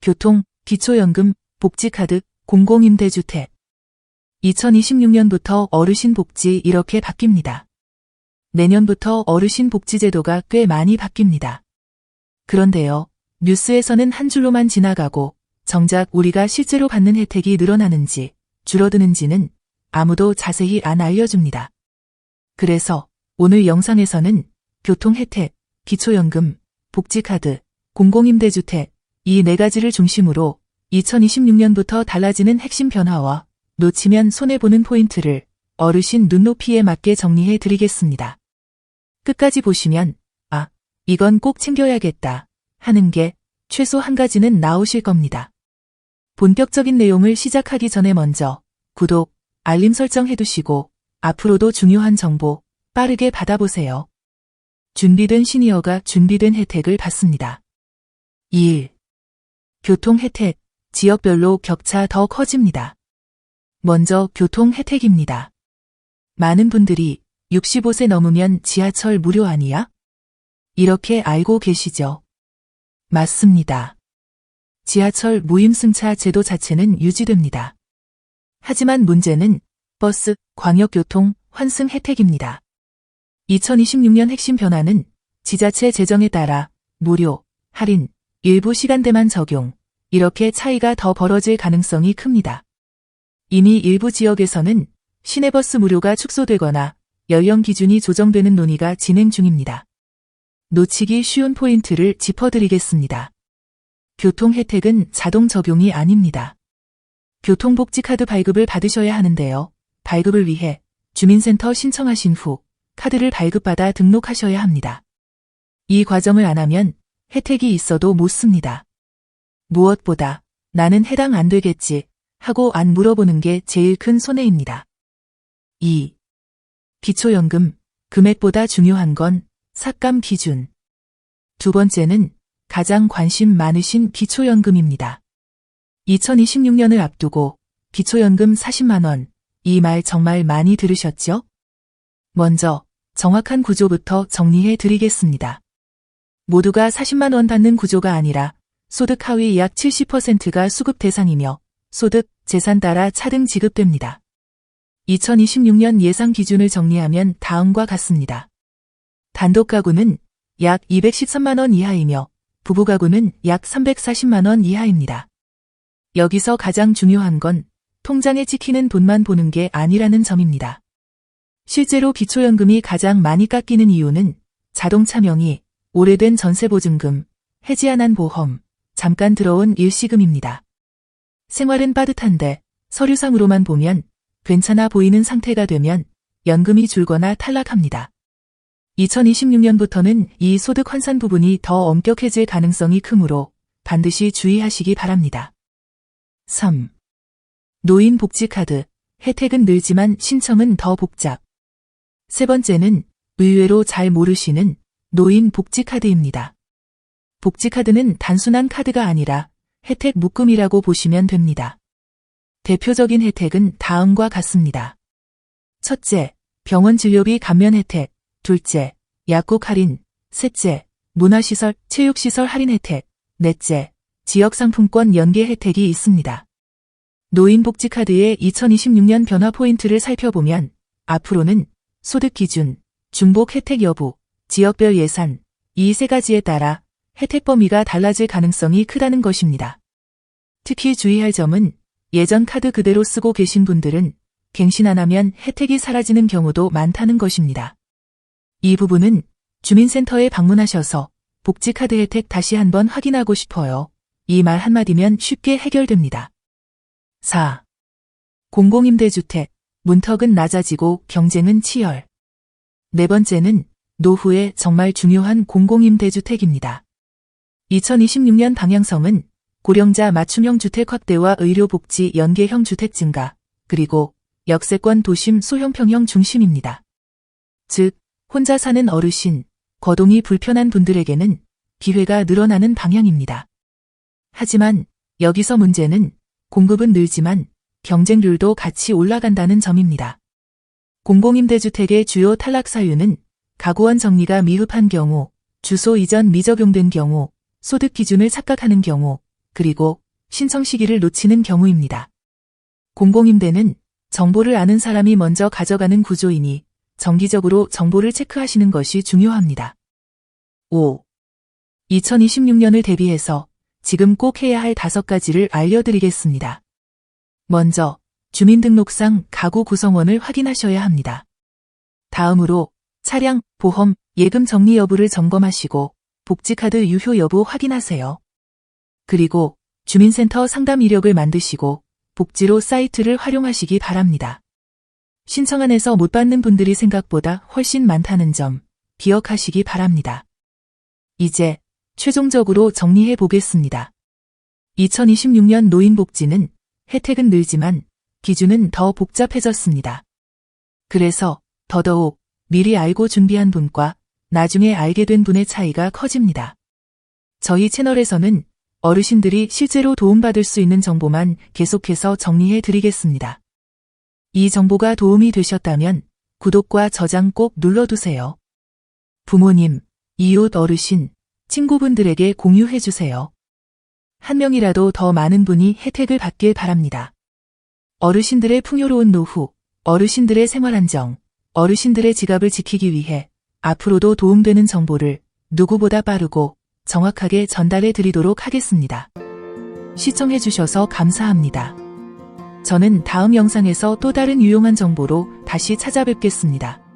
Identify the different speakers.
Speaker 1: 교통, 기초연금, 복지카드, 공공임대주택. 2026년부터 어르신 복지 이렇게 바뀝니다. 내년부터 어르신 복지제도가 꽤 많이 바뀝니다. 그런데요, 뉴스에서는 한 줄로만 지나가고 정작 우리가 실제로 받는 혜택이 늘어나는지 줄어드는지는 아무도 자세히 안 알려줍니다. 그래서 오늘 영상에서는 교통 혜택, 기초연금, 복지카드, 공공임대주택 이 4가지를 중심으로 2026년부터 달라지는 핵심 변화와 놓치면 손해보는 포인트를 어르신 눈높이에 맞게 정리해 드리겠습니다. 끝까지 보시면 이건 꼭 챙겨야겠다 하는 게 최소 한 가지는 나오실 겁니다. 본격적인 내용을 시작하기 전에 먼저 구독, 알림 설정 해두시고 앞으로도 중요한 정보 빠르게 받아보세요. 준비된 시니어가 준비된 혜택을 받습니다. 2. 교통 혜택, 지역별로 격차 더 커집니다. 먼저 교통 혜택입니다. 많은 분들이 65세 넘으면 지하철 무료 아니야? 이렇게 알고 계시죠? 맞습니다. 지하철 무임승차 제도 자체는 유지됩니다. 하지만 문제는 버스, 광역교통, 환승 혜택입니다. 2026년 핵심 변화는 지자체 재정에 따라 무료, 할인, 일부 시간대만 적용, 이렇게 차이가 더 벌어질 가능성이 큽니다. 이미 일부 지역에서는 시내버스 무료가 축소되거나 연령 기준이 조정되는 논의가 진행 중입니다. 놓치기 쉬운 포인트를 짚어드리겠습니다. 교통 혜택은 자동 적용이 아닙니다. 교통복지카드 발급을 받으셔야 하는데요. 발급을 위해 주민센터 신청하신 후 카드를 발급받아 등록하셔야 합니다. 이 과정을 안 하면 혜택이 있어도 못 씁니다. 무엇보다 나는 해당 안 되겠지 하고 안 물어보는 게 제일 큰 손해입니다. 2. 기초연금, 금액보다 중요한 건 삭감 기준. 두 번째는 가장 관심 많으신 기초연금입니다. 2026년을 앞두고 기초연금 40만 원, 이 말 정말 많이 들으셨죠? 먼저 정확한 구조부터 정리해 드리겠습니다. 모두가 40만 원 받는 구조가 아니라 소득 하위 약 70%가 수급 대상이며 소득, 재산 따라 차등 지급됩니다. 2026년 예상 기준을 정리하면 다음과 같습니다. 단독 가구는 약 213만 원 이하이며 부부 가구는 약 340만 원 이하입니다. 여기서 가장 중요한 건 통장에 찍히는 돈만 보는 게 아니라는 점입니다. 실제로 기초연금이 가장 많이 깎이는 이유는 자동차 명의, 오래된 전세보증금, 해지 안 한 보험, 잠깐 들어온 일시금입니다. 생활은 빠듯한데 서류상으로만 보면 괜찮아 보이는 상태가 되면 연금이 줄거나 탈락합니다. 2026년부터는 이 소득 환산 부분이 더 엄격해질 가능성이 크므로 반드시 주의하시기 바랍니다. 3. 노인복지카드, 혜택은 늘지만 신청은 더 복잡. 세 번째는 의외로 잘 모르시는 노인복지카드입니다. 복지카드는 단순한 카드가 아니라 혜택 묶음이라고 보시면 됩니다. 대표적인 혜택은 다음과 같습니다. 첫째, 병원 진료비 감면 혜택. 둘째, 약국 할인. 셋째, 문화시설, 체육시설 할인 혜택. 넷째, 지역상품권 연계 혜택이 있습니다. 노인복지카드의 2026년 변화 포인트를 살펴보면 앞으로는 소득 기준, 중복 혜택 여부, 지역별 예산, 이 3가지에 따라 혜택 범위가 달라질 가능성이 크다는 것입니다. 특히 주의할 점은 예전 카드 그대로 쓰고 계신 분들은 갱신 안 하면 혜택이 사라지는 경우도 많다는 것입니다. 이 부분은 주민센터에 방문하셔서 복지카드 혜택 다시 한번 확인하고 싶어요. 이 말 한마디면 쉽게 해결됩니다. 4. 공공임대주택, 문턱은 낮아지고 경쟁은 치열. 네 번째는 노후에 정말 중요한 공공임대주택입니다. 2026년 방향성은 고령자 맞춤형 주택 확대와 의료복지 연계형 주택 증가, 그리고 역세권 도심 소형평형 중심입니다. 즉, 혼자 사는 어르신, 거동이 불편한 분들에게는 기회가 늘어나는 방향입니다. 하지만 여기서 문제는 공급은 늘지만 경쟁률도 같이 올라간다는 점입니다. 공공임대주택의 주요 탈락 사유는 가구원 정리가 미흡한 경우, 주소 이전 미적용된 경우, 소득 기준을 착각하는 경우, 그리고 신청 시기를 놓치는 경우입니다. 공공임대는 정보를 아는 사람이 먼저 가져가는 구조이니 정기적으로 정보를 체크하시는 것이 중요합니다. 5. 2026년을 대비해서 지금 꼭 해야 할 5가지를 알려드리겠습니다. 먼저, 주민등록상 가구 구성원을 확인하셔야 합니다. 다음으로 차량, 보험, 예금 정리 여부를 점검하시고 복지카드 유효 여부 확인하세요. 그리고 주민센터 상담 이력을 만드시고 복지로 사이트를 활용하시기 바랍니다. 신청안에서 못 받는 분들이 생각보다 훨씬 많다는 점 기억하시기 바랍니다. 이제 최종적으로 정리해 보겠습니다. 2026년 노인복지는 혜택은 늘지만 기준은 더 복잡해졌습니다. 그래서 더더욱 미리 알고 준비한 분과 나중에 알게 된 분의 차이가 커집니다. 저희 채널에서는 어르신들이 실제로 도움받을 수 있는 정보만 계속해서 정리해 드리겠습니다. 이 정보가 도움이 되셨다면 구독과 저장 꼭 눌러두세요. 부모님, 이웃 어르신, 친구분들에게 공유해 주세요. 한 명이라도 더 많은 분이 혜택을 받길 바랍니다. 어르신들의 풍요로운 노후, 어르신들의 생활안정, 어르신들의 지갑을 지키기 위해 앞으로도 도움되는 정보를 누구보다 빠르고 정확하게 전달해 드리도록 하겠습니다. 시청해 주셔서 감사합니다. 저는 다음 영상에서 또 다른 유용한 정보로 다시 찾아뵙겠습니다.